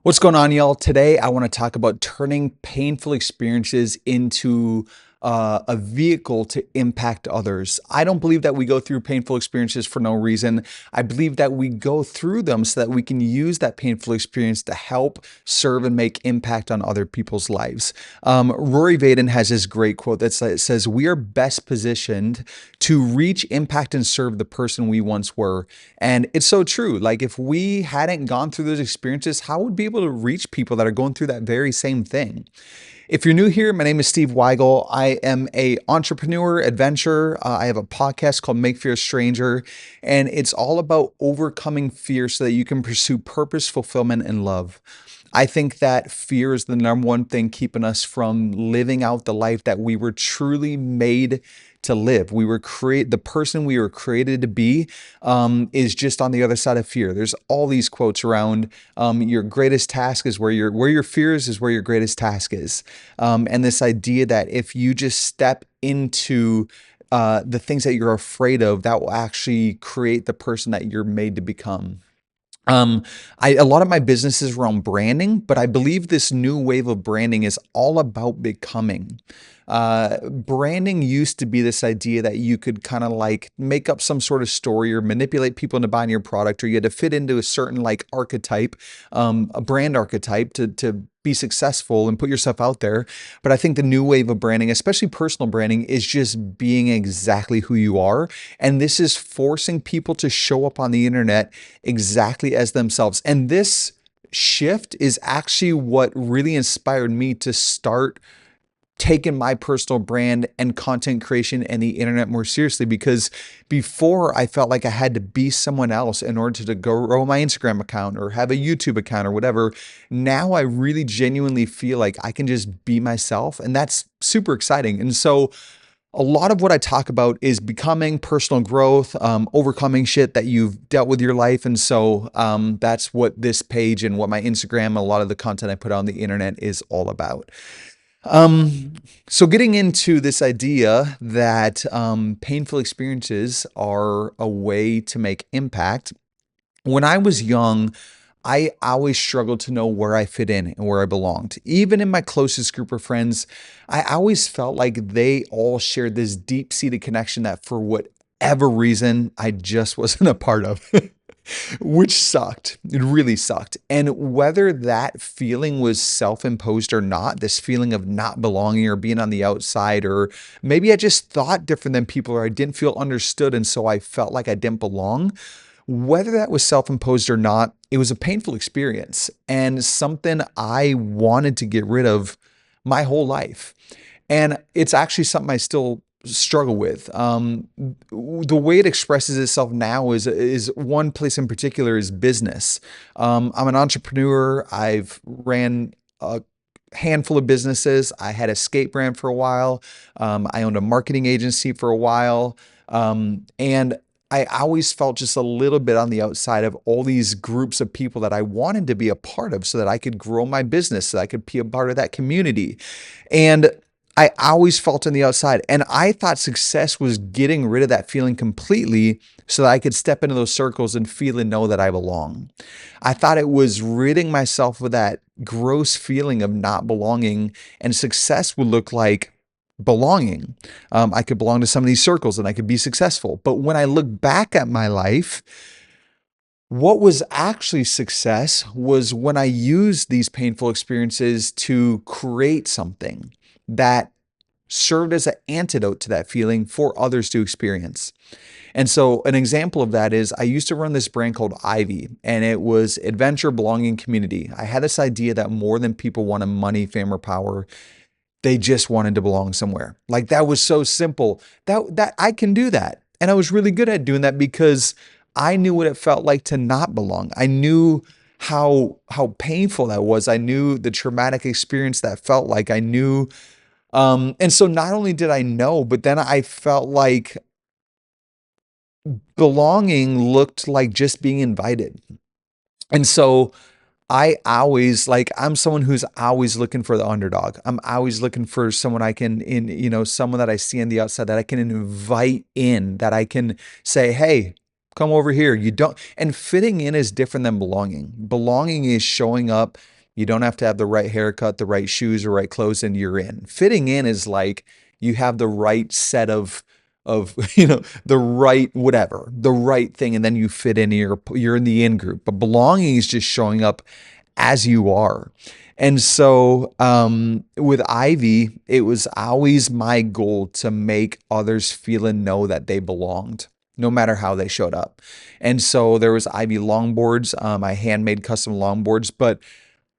What's going on, y'all? Today, I want to talk about turning painful experiences into a vehicle to impact others. I don't believe that we go through painful experiences for no reason. I believe that we go through them so that we can use that painful experience to help serve and make impact on other people's lives. Rory Vaden has this great quote that says, "We are best positioned to reach, impact, and serve the person we once were." And it's so true. Like if we hadn't gone through those experiences, how would we be able to reach people that are going through that very same thing? If you're new here, my name is Steve Weigel. I am a entrepreneur, adventurer. I have a podcast called Make Fear a Stranger, and it's all about overcoming fear so that you can pursue purpose, fulfillment, and love. I think that fear is the number one thing keeping us from living out the life that we were truly made to live. The person we were created to be is just on the other side of fear. There's all these quotes around your greatest task is where your fear is where your greatest task is. And this idea that if you just step into the things that you're afraid of, that will actually create the person that you're made to become. Um, a lot of my business is around branding, but I believe this new wave of branding is all about becoming. Branding used to be this idea that you could kind of like make up some sort of story or manipulate people into buying your product, or you had to fit into a certain like archetype, a brand archetype to be successful and put yourself out there. But I think the new wave of branding, especially personal branding, is just being exactly who you are. And this is forcing people to show up on the internet exactly as themselves. And this shift is actually what really inspired me to start taken my personal brand and content creation and the internet more seriously, because before I felt like I had to be someone else in order to grow my Instagram account or have a YouTube account or whatever. Now I really genuinely feel like I can just be myself, and that's super exciting. And so a lot of what I talk about is becoming, personal growth, overcoming shit that you've dealt with your life. And so that's what this page and what my Instagram, a lot of the content I put on the internet is all about. So getting into this idea that painful experiences are a way to make impact. When I was young, I always struggled to know where I fit in and where I belonged. Even in my closest group of friends, I always felt like they all shared this deep-seated connection that for whatever reason, I just wasn't a part of. Which sucked. It really sucked. And whether that feeling was self-imposed or not, this feeling of not belonging or being on the outside, or maybe I just thought different than people, or I didn't feel understood, and so I felt like I didn't belong. Whether that was self-imposed or not, it was a painful experience and something I wanted to get rid of my whole life. And it's actually something I still struggle with. The way it expresses itself now is one place in particular is business. I'm an entrepreneur. I've ran a handful of businesses. I had a skate brand for a while. I owned a marketing agency for a while. And I always felt just a little bit on the outside of all these groups of people that I wanted to be a part of so that I could grow my business, so that I could be a part of that community. And I always felt on the outside. And I thought success was getting rid of that feeling completely so that I could step into those circles and feel and know that I belong. I thought it was ridding myself of that gross feeling of not belonging, and success would look like belonging. I could belong to some of these circles and I could be successful. But when I look back at my life, what was actually success was when I used these painful experiences to create something that served as an antidote to that feeling for others to experience. And so an example of that is I used to run this brand called Ivy, and it was adventure, belonging, community. I had this idea that more than people wanted money, fame, or power, they just wanted to belong somewhere. Like that was so simple that I can do that. And I was really good at doing that because I knew what it felt like to not belong. I knew how painful that was. I knew the traumatic experience that felt like. I knew and so not only did I know, but then I felt like belonging looked like just being invited. And so I always like, I'm someone who's always looking for the underdog. I'm always looking for someone I can, someone that I see on the outside that I can invite in, that I can say, hey, come over here. You don't, and fitting in is different than belonging. Belonging is showing up You don't have to have the right haircut, the right shoes, or right clothes, and you're in. Fitting in is like you have the right set of the right whatever, the right thing, and then you fit in. You're in the in group. But belonging is just showing up as you are. And so with Ivy, it was always my goal to make others feel and know that they belonged, no matter how they showed up. And so there was Ivy longboards. I handmade custom longboards, but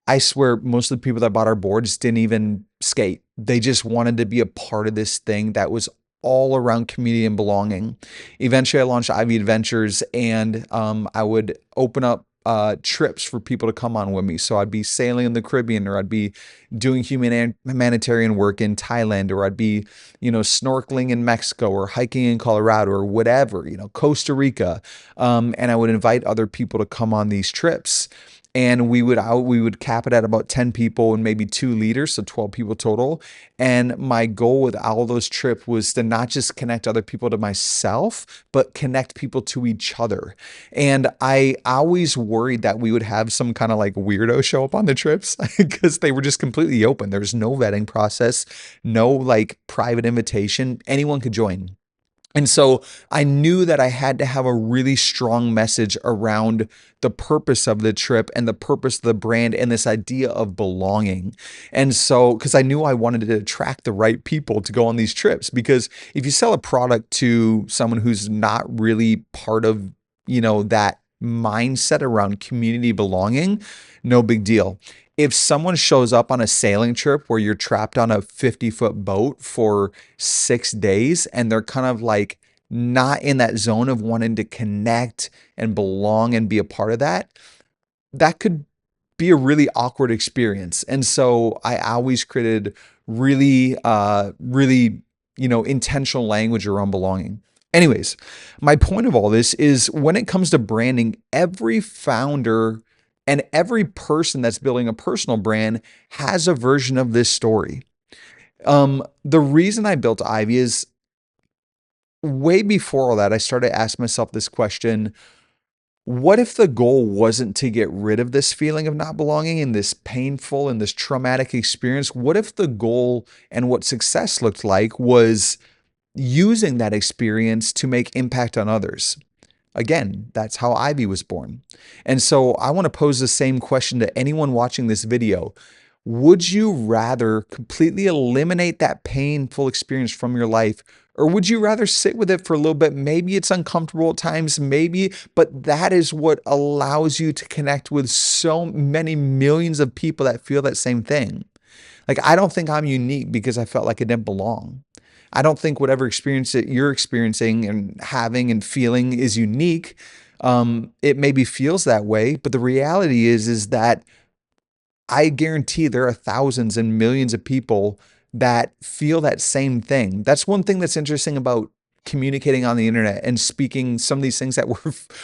I swear most of the people that bought our boards didn't even skate. They just wanted to be a part of this thing that was all around community and belonging. Eventually, I launched Ivy Adventures, and I would open up trips for people to come on with me. So I'd be sailing in the Caribbean, or I'd be doing humanitarian work in Thailand, or I'd be, snorkeling in Mexico, or hiking in Colorado, or whatever, Costa Rica. And I would invite other people to come on these trips. And we would cap it at about 10 people and maybe 2 leaders, so 12 people total. And my goal with all those trips was to not just connect other people to myself, but connect people to each other. And I always worried that we would have some kind of like weirdo show up on the trips because they were just completely open. There was no vetting process, no like private invitation. Anyone could join. And so I knew that I had to have a really strong message around the purpose of the trip and the purpose of the brand and this idea of belonging. And so, because I knew I wanted to attract the right people to go on these trips, because if you sell a product to someone who's not really part of, that mindset around community belonging, no big deal. If someone shows up on a sailing trip where you're trapped on a 50-foot boat for 6 days and they're kind of like not in that zone of wanting to connect and belong and be a part of that, that could be a really awkward experience. And so I always created really, intentional language around belonging. Anyways, my point of all this is when it comes to branding, every founder and every person that's building a personal brand has a version of this story. The reason I built Ivy is way before all that, I started asking myself this question: what if the goal wasn't to get rid of this feeling of not belonging and this painful and this traumatic experience? What if the goal and what success looked like was using that experience to make impact on others? Again, that's how Ivy was born. And so I want to pose the same question to anyone watching this video. Would you rather completely eliminate that painful experience from your life, or would you rather sit with it for a little bit? Maybe it's uncomfortable at times, maybe, but that is what allows you to connect with so many millions of people that feel that same thing. Like, I don't think I'm unique because I felt like I didn't belong. I don't think whatever experience that you're experiencing and having and feeling is unique. It maybe feels that way, but the reality is that I guarantee there are thousands and millions of people that feel that same thing. That's one thing that's interesting about communicating on the internet and speaking some of these things that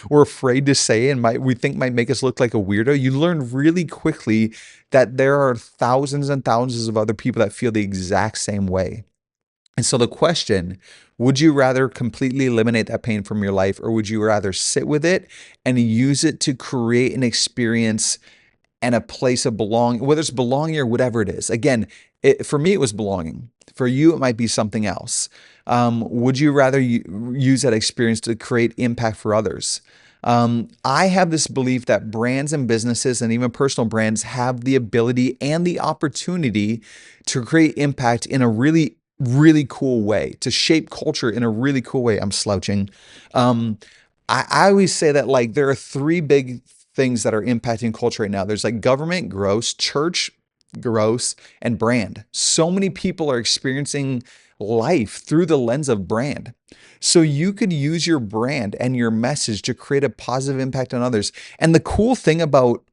we're afraid to say and we think might make us look like a weirdo. You learn really quickly that there are thousands and thousands of other people that feel the exact same way. And so the question, would you rather completely eliminate that pain from your life, or would you rather sit with it and use it to create an experience and a place of belonging, whether it's belonging or whatever it is? Again, for me, it was belonging. For you, it might be something else. Would you rather use that experience to create impact for others? I have this belief that brands and businesses and even personal brands have the ability and the opportunity to create impact in a really, really cool way, to shape culture in a really cool way. I'm slouching. I always say that like there are 3 big things that are impacting culture right now. There's like government, gross, church, gross, and brand. So many people are experiencing life through the lens of brand. So you could use your brand and your message to create a positive impact on others. And the cool thing about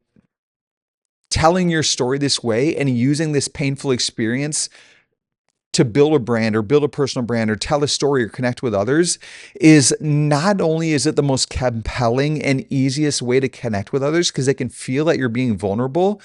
telling your story this way and using this painful experience to build a brand or build a personal brand or tell a story or connect with others is not only is it the most compelling and easiest way to connect with others because they can feel that you're being vulnerable,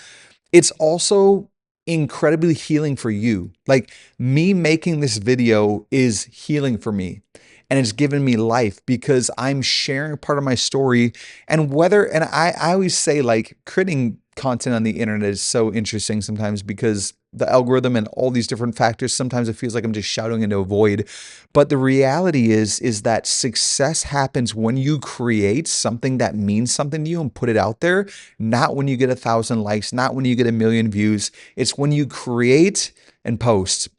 it's also incredibly healing for you. Like me making this video is healing for me. And it's given me life because I'm sharing part of my story. And I always say like creating content on the internet is so interesting sometimes because the algorithm and all these different factors, sometimes it feels like I'm just shouting into a void. But the reality is that success happens when you create something that means something to you and put it out there, not when you get 1,000 likes, not when you get 1 million views. It's when you create and post.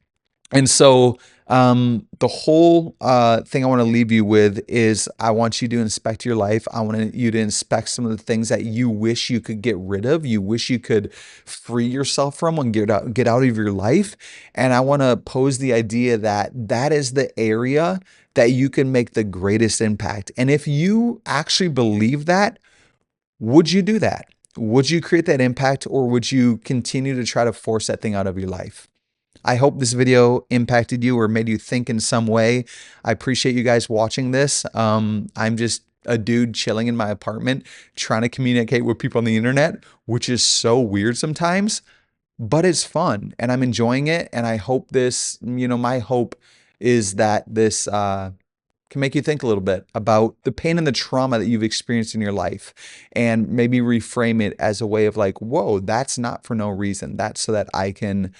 And so the whole thing I want to leave you with is I want you to inspect your life. I want you to inspect some of the things that you wish you could get rid of, you wish you could free yourself from and get out of your life. And I want to pose the idea that that is the area that you can make the greatest impact. And if you actually believe that, would you do that? Would you create that impact, or would you continue to try to force that thing out of your life? I hope this video impacted you or made you think in some way. I appreciate you guys watching this. I'm just a dude chilling in my apartment trying to communicate with people on the internet, which is so weird sometimes, but it's fun and I'm enjoying it. And I hope this, my hope is that this can make you think a little bit about the pain and the trauma that you've experienced in your life, and maybe reframe it as a way of like, whoa, that's not for no reason. That's so that I can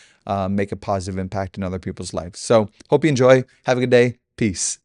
make a positive impact in other people's lives. So hope you enjoy. Have a good day. Peace.